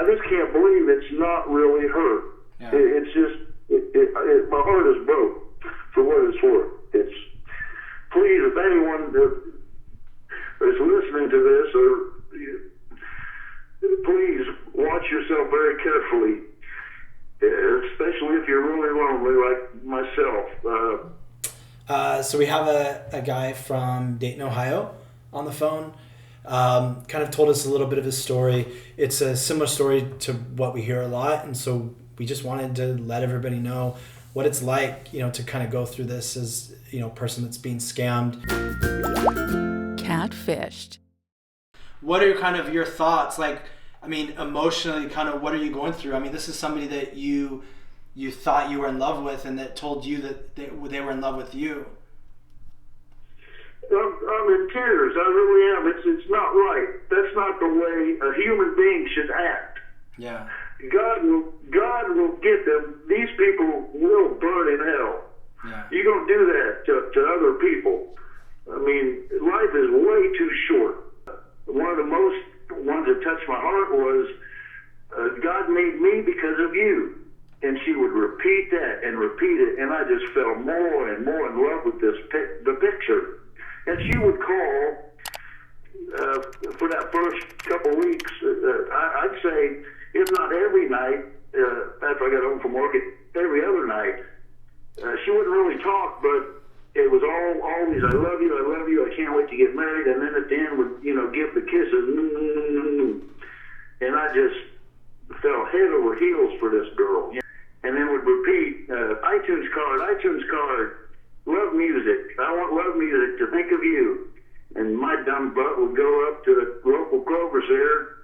just can't believe it's not really her. Yeah. It's just, my heart is broke for what it's worth. It's, please, if anyone is listening to this, or please watch yourself very carefully, especially if you're really lonely like myself. So we have a guy from Dayton, Ohio on the phone. Kind of told us a little bit of his story. It's a similar story to what we hear a lot, and so we just wanted to let everybody know what it's like, to kind of go through this as, a person that's being scammed. Catfished. What are kind of your thoughts? Emotionally, kind of what are you going through? This is somebody that you thought you were in love with and that told you that they were in love with you. I'm in tears. I really am. It's not right. That's not the way a human being should act. Yeah. God will get them. These people will burn in hell. Yeah. You don't do that to other people. Life is way too short. One of the most ones that touched my heart was, God made me because of you. And she would repeat that and repeat it, and I just fell more and more in love with the picture. And she would call for that first couple of weeks. I'd say, if not every night, after I got home from work, every other night. She wouldn't really talk, but it was always, I love you, I can't wait to get married. And then at the end would, give the kisses. And I just fell head over heels for this girl. And then would repeat, iTunes card, love music. I want love music to think of you. And my dumb butt would go up to the local Kroger's there,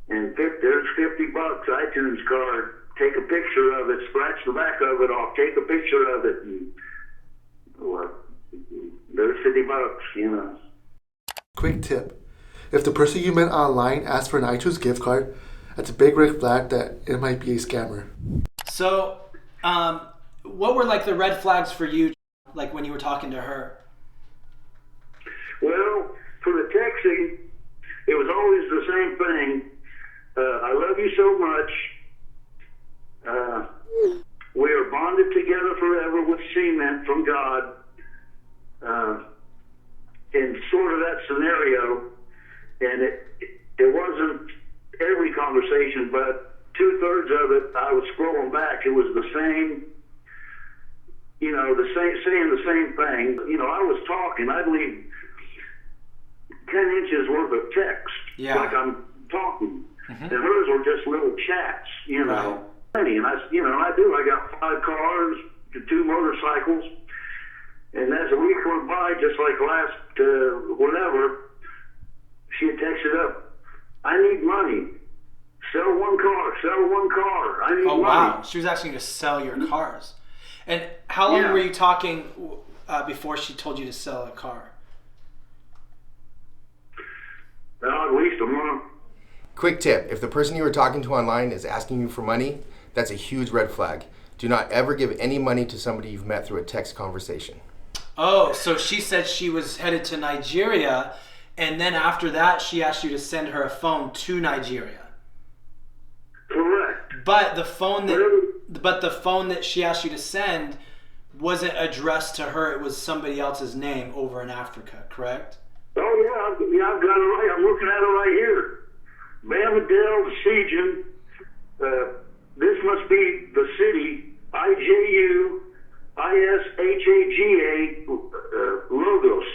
and there's $50, iTunes card. Take a picture of it, scratch the back of it off, take a picture of it, and there's $50, Quick tip. If the person you met online asked for an iTunes gift card, that's a big red flag that it might be a scammer. So, what were the red flags for you, when you were talking to her? Well, for the texting, it was always the same thing. I love you so much. We are bonded together forever with cement from God. In sort of that scenario, and it wasn't every conversation, but 2/3 of it, I was scrolling back. It was the same, saying the same thing. I was talking. I'd leave 10 inches worth of text, like I'm talking, and hers were just little chats, Right. And I got 5 cars, 2 motorcycles, and as the week went by, just like last whatever, she had texted up, I need money. Sell one car. I need money. Oh, wow. She was asking you to sell your cars. And how long were you talking before she told you to sell a car? Well, at least a month. Quick tip, if the person you were talking to online is asking you for money, that's a huge red flag. Do not ever give any money to somebody you've met through a text conversation. Oh, so she said she was headed to Nigeria, and then after that, she asked you to send her a phone to Nigeria. Correct. But the phone that she asked you to send wasn't addressed to her. It was somebody else's name over in Africa, correct? Oh, yeah, I've got it right. I'm looking at it right here. Bamadel Sejan. This must be the city, IJUISHAGA, Lagos.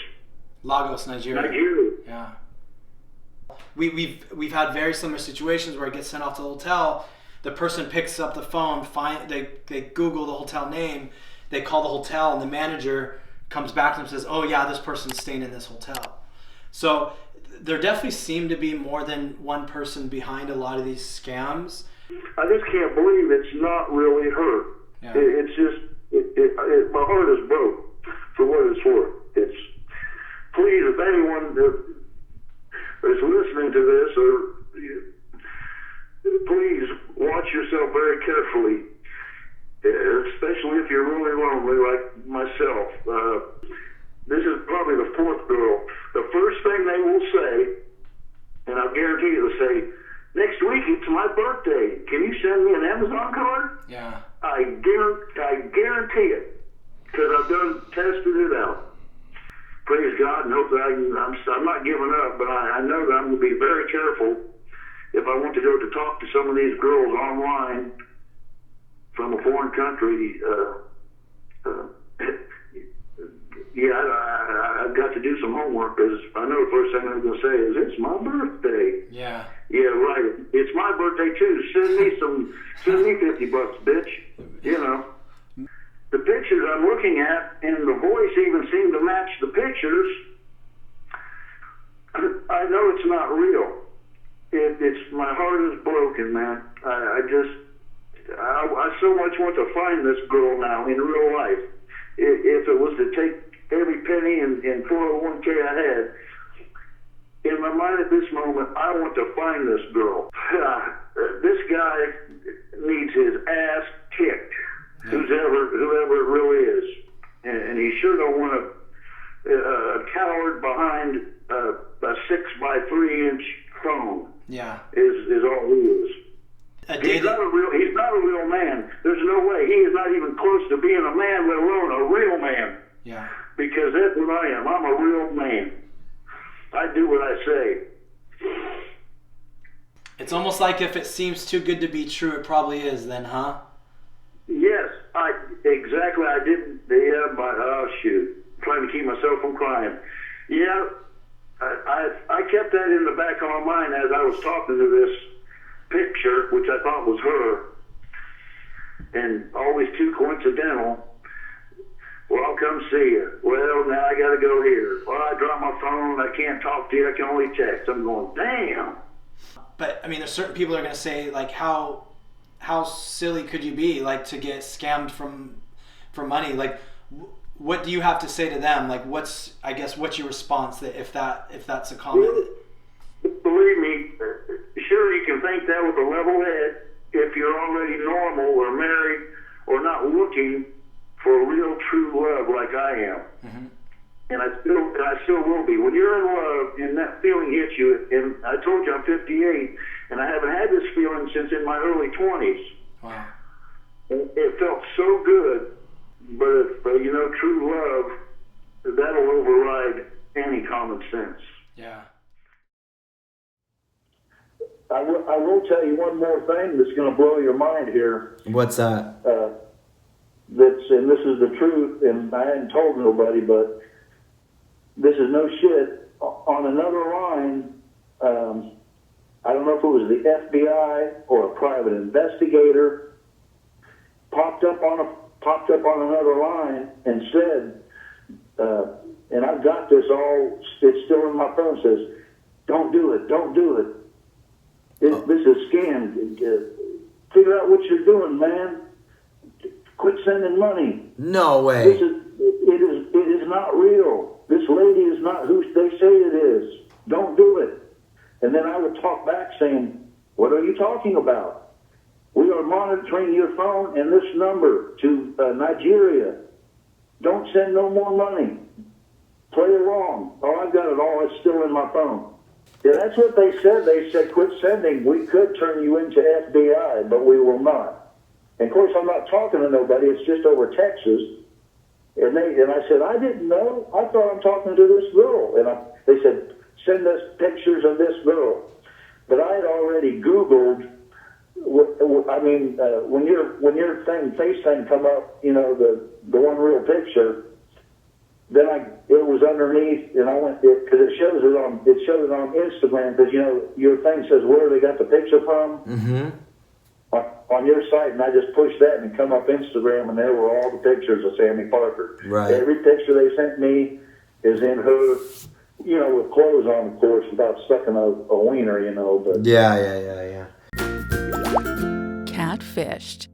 Lagos, Nigeria. Nigeria. Yeah. We've had very similar situations where it gets sent off to the hotel. The person picks up the phone, they Google the hotel name, they call the hotel, and the manager comes back to them and says, oh yeah, this person's staying in this hotel. So there definitely seem to be more than one person behind a lot of these scams. I just can't believe it's not really her. Yeah. It's just, my heart is broke for what it's worth. Please, if anyone is listening to this, please watch yourself very carefully, especially if you're really lonely like myself. This is probably the 4th girl. The first thing they will say, and I guarantee you they'll say, Next week, it's my birthday. Can you send me an Amazon card? Yeah. I guarantee it, because I've tested it out. Praise God, and hope that I'm not giving up, but I know that I'm going to be very careful if I want to go to talk to some of these girls online from a foreign country. I've got to do some homework, because I know the first thing I'm going to say is, it's my birthday. Yeah. Yeah, right. It's my birthday too. Send me $50, bitch. You know. The pictures I'm looking at, and the voice even seemed to match the pictures. I know it's not real. It's my heart is broken, man. I so much want to find this girl now in real life. If it was to take every penny and 401k I had, in my mind at this moment, I want to find this girl. This guy needs his ass kicked. Whoever it really is, and he sure don't want a coward behind a 6x3-inch phone. Yeah, is all he is. He's not a real man. There's no way. He is not even close to being a man, let alone a real man. Yeah. Because that's what I am. I'm a real man. I do what I say. It's almost like if it seems too good to be true, it probably is then, huh? Yes, exactly. I didn't. Yeah, but oh shoot, trying to keep myself from crying. Yeah, I kept that in the back of my mind as I was talking to this picture, which I thought was her, and always too coincidental. Well, I'll come see you. Well, now I got to go here. Well, I dropped my phone. I can't talk to you. I can only text. I'm going, damn. But I mean, there's certain people that are going to say, like, how silly could you be, like, to get scammed for money? Like, what do you have to say to them? Like, what's your response if that's a comment? Believe me, sure, you can think that with a level head if you're already normal or married or not looking for real true love like I am. Mm-hmm. And I still will be. When you're in love and that feeling hits you, and I told you I'm 58, and I haven't had this feeling since in my early 20s. Wow. It felt so good, but true love, that'll override any common sense. Yeah. I will tell you one more thing that's going to blow your mind here. What's that? And this is the truth, and I hadn't told nobody, but this is no shit. On another line, I don't know if it was the FBI or a private investigator, popped up on another line and said, and I've got this all, it's still in my phone, says, don't do it. This is a scam. Figure out what you're doing, man. Quit sending money. No way. It is not real. This lady is not who they say it is. Don't do it. And then I would talk back saying, what are you talking about? We are monitoring your phone and this number to Nigeria. Don't send no more money. Play along. Oh, I've got it all. It's still in my phone. Yeah, that's what they said. They said, quit sending. We could turn you into FBI, but we will not. And of course, I'm not talking to nobody. It's just over Texas. And I said, I didn't know. I thought I'm talking to this girl. And they said, send us pictures of this girl. But I had already Googled. When your face thing come up, the one real picture. Then it was underneath, and I went because it shows it on Instagram, because your thing says where they got the picture from. Mm-hmm. On your site, and I just pushed that and come up Instagram, and there were all the pictures of Sami Parker. Right. Every picture they sent me is in her, with clothes on, of course, without sucking a wiener, but Yeah. Catfished.